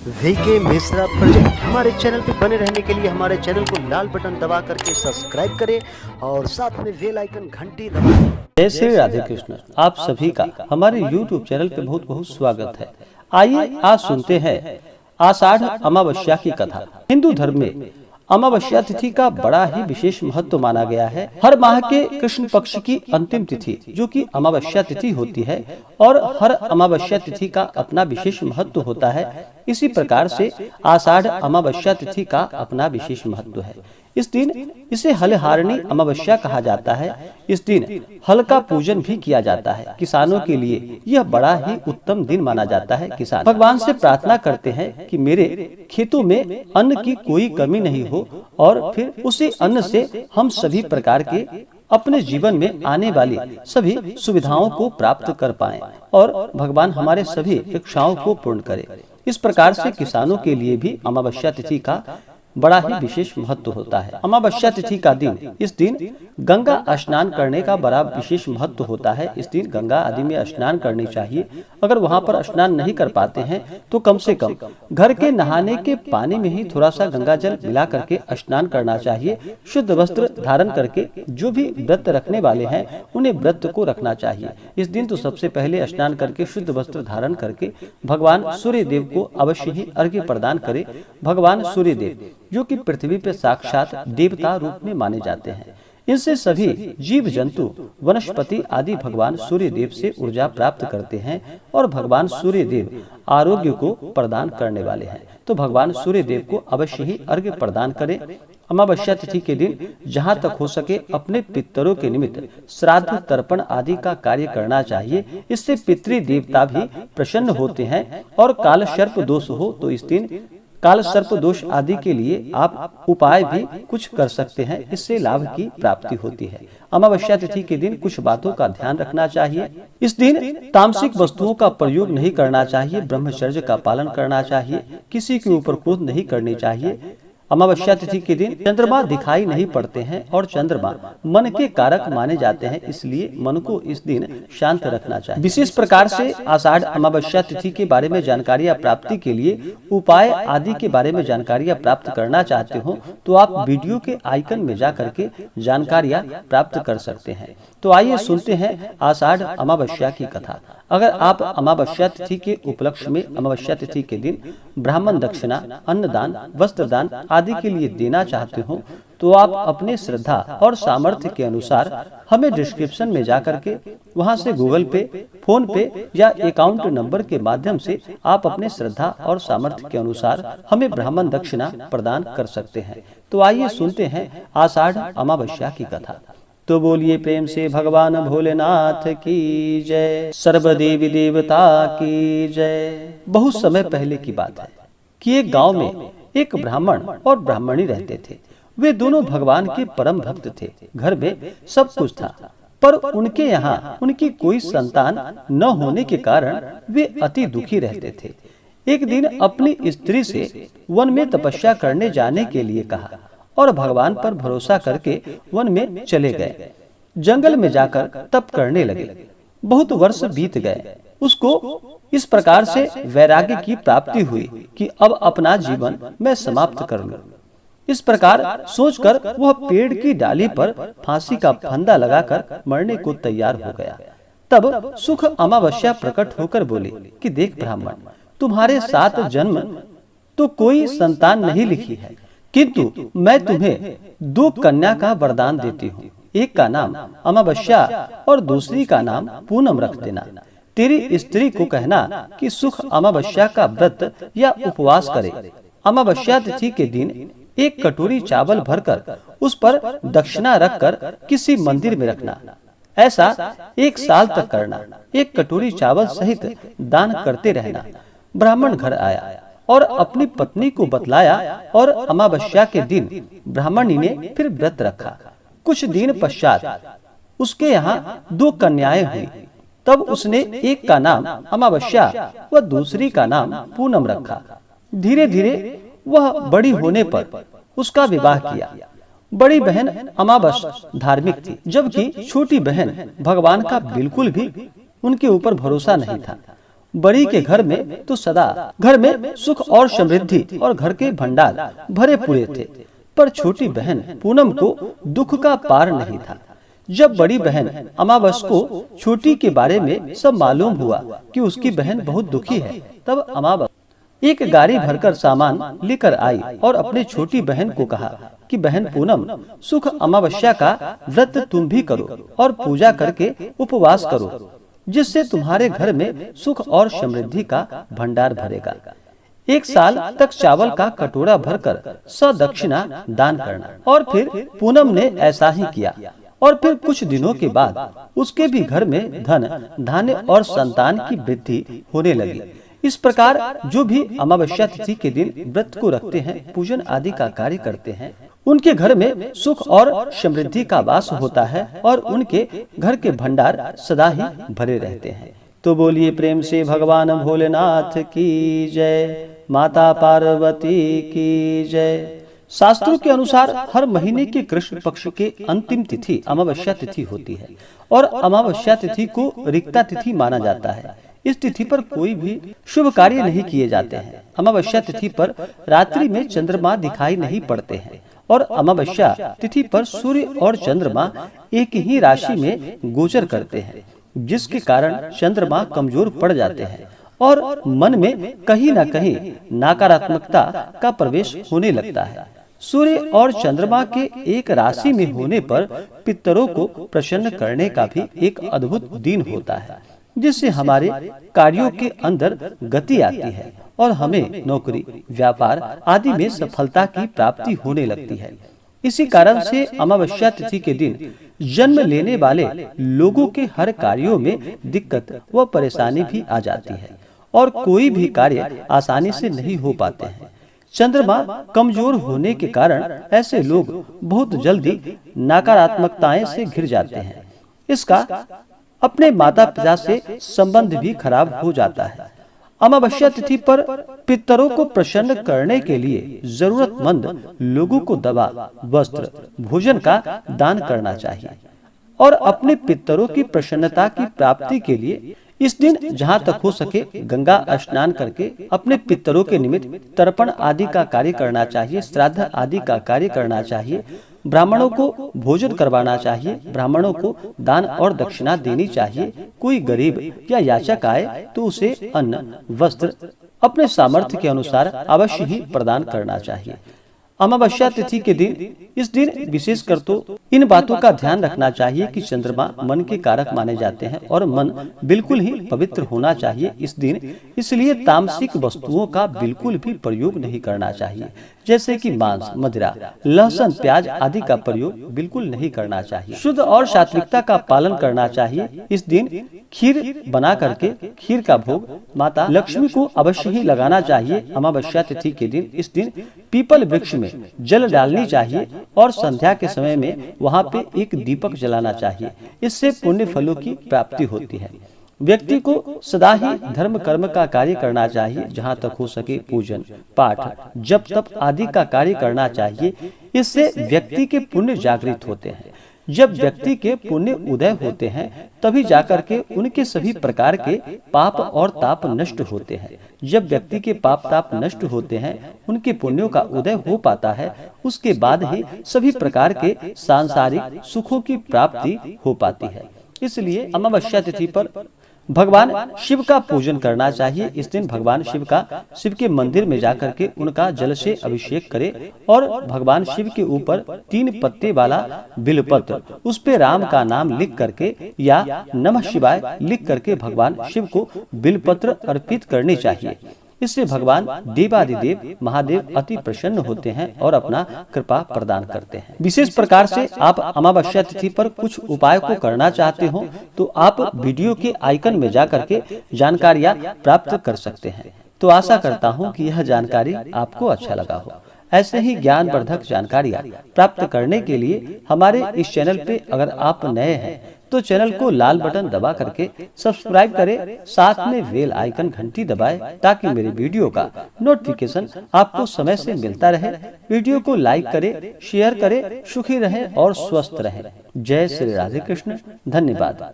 VK Mishra project. हमारे channel पे बने रहने के लिए हमारे चैनल को लाल बटन दबा करके सब्सक्राइब करें और साथ में बेल आइकन घंटी दबाएं। जय श्री राधे कृष्ण। आप सभी का हमारे YouTube चैनल पे बहुत बहुत स्वागत है। आइए आज सुनते हैं आषाढ़ अमावस्या की कथा। हिंदू धर्म में अमावस्या तिथि का बड़ा ही विशेष महत्व माना गया है। हर माह के कृष्ण पक्ष की अंतिम तिथि जो कि अमावस्या तिथि होती है और हर अमावस्या तिथि का अपना विशेष महत्व होता है। इसी प्रकार से आषाढ़ अमावस्या तिथि का अपना विशेष महत्व है। इस दिन इसे हलहारिणी अमावस्या कहा जाता है। इस दिन हल का पूजन भी किया जाता है। किसानों के लिए यह बड़ा ही उत्तम दिन माना जाता है। किसान भगवान से प्रार्थना करते हैं कि मेरे खेतों में अन्न की कोई कमी नहीं हो और फिर उसी अन्न से हम सभी प्रकार के अपने जीवन में आने वाली सभी सुविधाओं को प्राप्त कर पाएं और भगवान हमारे सभी इच्छाओं को पूर्ण करे। इस प्रकार से किसानों के लिए भी अमावस्या तिथि का बड़ा ही विशेष महत्व होता है। अमावस्या तिथि का दिन, इस दिन गंगा स्नान करने का बड़ा विशेष महत्व होता है। इस दिन गंगा आदि में स्नान करनी चाहिए। अगर वहां पर स्नान नहीं कर पाते हैं तो कम से कम घर के नहाने के पानी में ही थोड़ा सा गंगा जल मिला करके स्नान करना चाहिए। शुद्ध वस्त्र धारण करके जो भी व्रत रखने वाले हैं उन्हें व्रत को रखना चाहिए। इस दिन तो सबसे पहले स्नान करके शुद्ध वस्त्र धारण करके भगवान सूर्य देव को अवश्य ही अर्घ्य प्रदान करे। भगवान सूर्य देव जो कि पृथ्वी पर साक्षात देवता रूप में माने जाते हैं। इनसे सभी जीव जंतु वनस्पति आदि भगवान सूर्य देव से ऊर्जा प्राप्त करते हैं और भगवान सूर्य देव आरोग्य को प्रदान करने वाले हैं। तो भगवान सूर्य देव को अवश्य ही अर्घ्य प्रदान करें। अमावस्या तिथि के दिन जहाँ तक हो सके अपने पितरों के निमित्त श्राद्ध तर्पण आदि का कार्य करना चाहिए। इससे पितृ देवता भी प्रसन्न होते हैं और काल सर्प दोष हो तो इस दिन काल सर्प दोष आदि के लिए आप उपाय भी कुछ कर सकते हैं। इससे लाभ की प्राप्ति होती है। अमावस्या तिथि के दिन कुछ बातों का ध्यान रखना चाहिए। इस दिन तामसिक वस्तुओं का प्रयोग नहीं करना चाहिए। ब्रह्मचर्य का पालन करना चाहिए। किसी के ऊपर क्रोध नहीं करनी चाहिए। अमावस्या तिथि के दिन चंद्रमा दिखाई नहीं पड़ते हैं और चंद्रमा मन के कारक माने जाते हैं। इसलिए मन को इस दिन शांत रखना चाहिए। विशेष प्रकार से आषाढ़ अमावस्या तिथि के बारे में जानकारियां प्राप्ति के लिए उपाय आदि के बारे में जानकारियां प्राप्त करना चाहते हो तो आप वीडियो के आइकन में जा करके जानकारियां प्राप्त कर सकते हैं। तो आइए सुनते हैं आषाढ़ अमावस्या की कथा। अगर आप अमावस्या तिथि के उपलक्ष्य में अमावस्या तिथि के दिन ब्राह्मण दक्षिणा, अन्नदान, वस्त्रदान आदि के लिए देना चाहते हो तो आप अपने श्रद्धा और सामर्थ्य के अनुसार हमें डिस्क्रिप्शन में जाकर के वहां से गूगल पे, फोन पे या अकाउंट नंबर के माध्यम से आप अपने श्रद्धा और सामर्थ्य के अनुसार हमें ब्राह्मण दक्षिणा प्रदान कर सकते हैं। तो आइए सुनते हैं आषाढ़ अमावस्या की कथा। तो बोलिए प्रेम से भगवान भोलेनाथ की जय, सर्व देवी देवता की जय। बहुत समय पहले की बात है कि एक गांव में एक ब्राह्मण और ब्राह्मणी रहते थे। वे दोनों भगवान के परम भक्त थे। घर में सब कुछ था पर उनके यहाँ उनकी कोई संतान न होने के कारण वे अति दुखी रहते थे। एक दिन अपनी स्त्री से वन में तपस्या करने जाने के लिए कहा और भगवान पर भरोसा करके वन में चले गए। जंगल में जाकर तप करने लगे। बहुत वर्ष बीत गए। उसको इस प्रकार से वैराग्य की प्राप्ति हुई कि अब अपना जीवन मैं समाप्त कर लूं। इस प्रकार सोचकर वह पेड़ की डाली पर फांसी का फंदा लगाकर मरने को तैयार हो गया। तब सुख अमावस्या प्रकट होकर बोली कि देख ब्राह्मण, तुम्हारे 7 जन्म तो कोई संतान नहीं लिखी है, किंतु मैं तुम्हें 2 कन्या का वरदान देती हूँ। एक का नाम अमावस्या और दूसरी का नाम पूनम रख देना। तेरी स्त्री को कहना कि सुख अमावस्या का व्रत या उपवास करे। अमावस्या तिथि के दिन 1 कटोरी चावल भरकर उस पर दक्षिणा रखकर किसी मंदिर में रखना। ऐसा 1 साल तक करना। 1 कटोरी चावल सहित दान करते रहना। ब्राह्मण घर आया और अपनी पत्नी को बतलाया और अमावस्या के दिन ब्राह्मणी ने फिर व्रत रखा। कुछ दिन पश्चात उसके यहाँ 2 कन्याएं हुई। तब उसने एक का नाम अमावस्या व दूसरी का नाम पूनम रखा। धीरे धीरे वह बड़ी होने पर उसका विवाह किया। बड़ी बहन अमावस्या धार्मिक थी, जबकि छोटी बहन भगवान का बिल्कुल भी उनके ऊपर भरोसा नहीं था। बड़ी के घर में तो सदा घर में सुख और समृद्धि और घर के भंडार भरे पूरे थे। पर छोटी बहन पूनम को दुख का पार नहीं था। जब बड़ी बहन अमावस को छोटी के बारे में सब मालूम हुआ कि उसकी बहन बहुत दुखी है, तब अमावस एक गाड़ी भरकर सामान लेकर आई और अपने छोटी बहन को कहा कि बहन पूनम, सुख अमावस्या का व्रत तुम भी करो और पूजा करके उपवास करो, जिससे तुम्हारे घर में सुख और समृद्धि का भंडार भरेगा। 1 साल तक चावल का कटोरा भरकर सदक्षिणा दान करना। और फिर पूनम ने ऐसा ही किया और फिर कुछ दिनों के बाद उसके भी घर में धन धान्य और संतान की वृद्धि होने लगी। इस प्रकार जो भी अमावस्या तिथि के दिन व्रत को रखते हैं, पूजन आदि का कार्य करते हैं, उनके घर में सुख और समृद्धि का वास होता है और उनके घर के भंडार सदा ही भरे रहते हैं। तो बोलिए प्रेम से भगवान भोलेनाथ की जय, माता पार्वती की जय। शास्त्रों के अनुसार हर महीने के कृष्ण पक्ष के अंतिम तिथि अमावस्या तिथि होती है और अमावस्या तिथि को रिक्ता तिथि माना जाता है। इस तिथि पर कोई भी शुभ कार्य नहीं किए जाते हैं। अमावस्या तिथि पर रात्रि में चंद्रमा दिखाई नहीं पड़ते हैं और अमावस्या तिथि पर सूर्य और चंद्रमा एक ही राशि में गोचर करते हैं, जिसके कारण चंद्रमा कमजोर पड़ जाते हैं और मन में कहीं न कहीं नकारात्मकता का प्रवेश होने लगता है। सूर्य और चंद्रमा के एक राशि में होने पर पितरों को प्रसन्न करने का भी एक अद्भुत दिन होता है, जिससे हमारे कार्यों के अंदर गति आती है और हमें नौकरी, व्यापार आदि में सफलता की प्राप्ति होने लगती है। इसी कारण से अमावस्या तिथि के दिन जन्म लेने वाले लोगों के हर कार्यों में दिक्कत व परेशानी भी आ जाती है और कोई भी कार्य आसानी से नहीं हो पाते हैं। चंद्रमा कमजोर होने के कारण ऐसे लोग बहुत जल्दी नकारात्मकताएं से घिर जाते हैं। इसका अपने माता पिता से संबंध भी खराब हो जाता है। अमावस्या तिथि पर पितरों को प्रसन्न करने के लिए जरूरतमंद लोगों को दवा, वस्त्र, भोजन का दान करना चाहिए और अपने पितरों की प्रसन्नता की प्राप्ति के लिए इस दिन जहाँ तक हो सके गंगा स्नान करके अपने पितरों के निमित्त तर्पण आदि का कार्य करना चाहिए, श्राद्ध आदि का कार्य करना चाहिए, ब्राह्मणों को भोजन करवाना चाहिए, ब्राह्मणों को दान और दक्षिणा देनी चाहिए। कोई गरीब या याचक आए तो उसे अन्न, वस्त्र अपने सामर्थ्य के अनुसार अवश्य ही प्रदान करना चाहिए। अमावस्या तिथि के दिन इस दिन विशेषकर तो इन बातों का ध्यान रखना चाहिए कि चंद्रमा मन के कारक माने जाते हैं और मन बिल्कुल ही पवित्र होना चाहिए इस दिन। इसलिए तामसिक वस्तुओं का बिल्कुल भी प्रयोग नहीं करना चाहिए, जैसे कि मांस, मदिरा, लहसुन, प्याज आदि का प्रयोग बिल्कुल नहीं करना चाहिए। शुद्ध और सात्विकता का पालन करना चाहिए। इस दिन खीर बना करके खीर का भोग माता लक्ष्मी को अवश्य ही लगाना चाहिए। अमावस्या तिथि के दिन इस दिन पीपल वृक्ष में जल डालनी चाहिए और संध्या के समय में वहाँ पे एक दीपक जलाना चाहिए। इससे पुण्य फलों की प्राप्ति होती है। व्यक्ति को सदा ही धर्म कर्म का कार्य करना चाहिए, जहाँ तक हो सके पूजन, पाठ, जप तप आदि का कार्य करना चाहिए। इससे व्यक्ति के पुण्य जागृत होते हैं। जब व्यक्ति के पुण्य उदय होते हैं तभी जाकर के उनके सभी प्रकार के पाप और ताप नष्ट होते हैं। जब व्यक्ति के पाप ताप नष्ट होते हैं, उनके पुण्यों का उदय हो पाता है, उसके बाद ही सभी प्रकार के सांसारिक सुखों की प्राप्ति हो पाती है। इसलिए अमावस्या तिथि पर भगवान शिव का पूजन करना चाहिए। इस दिन भगवान शिव के मंदिर में जाकर के उनका जल से अभिषेक करे और भगवान शिव के ऊपर 3 पत्ते वाला बिलपत्र, उस पे राम का नाम लिख करके या नमः शिवाय लिख करके भगवान शिव को बिलपत्र अर्पित करनी चाहिए। इससे भगवान देवादिदेव महादेव अति प्रसन्न होते हैं और अपना कृपा प्रदान करते हैं। विशेष प्रकार से आप अमावस्या तिथि पर कुछ उपाय को करना चाहते हो तो आप वीडियो के आइकन में जाकर के जानकारियाँ प्राप्त कर सकते हैं। तो आशा करता हूँ कि यह जानकारी आपको अच्छा लगा हो। ऐसे ही ज्ञानवर्धक जानकारियाँ प्राप्त करने के लिए हमारे इस चैनल पे अगर आप नए हैं तो चैनल को लाल बटन दबा करके सब्सक्राइब करें, साथ में बेल आइकन घंटी दबाएं ताकि मेरे वीडियो का नोटिफिकेशन आपको समय से मिलता रहे। वीडियो को लाइक करें, शेयर करें, सुखी रहें और स्वस्थ रहें। जय श्री राधे कृष्ण। धन्यवाद।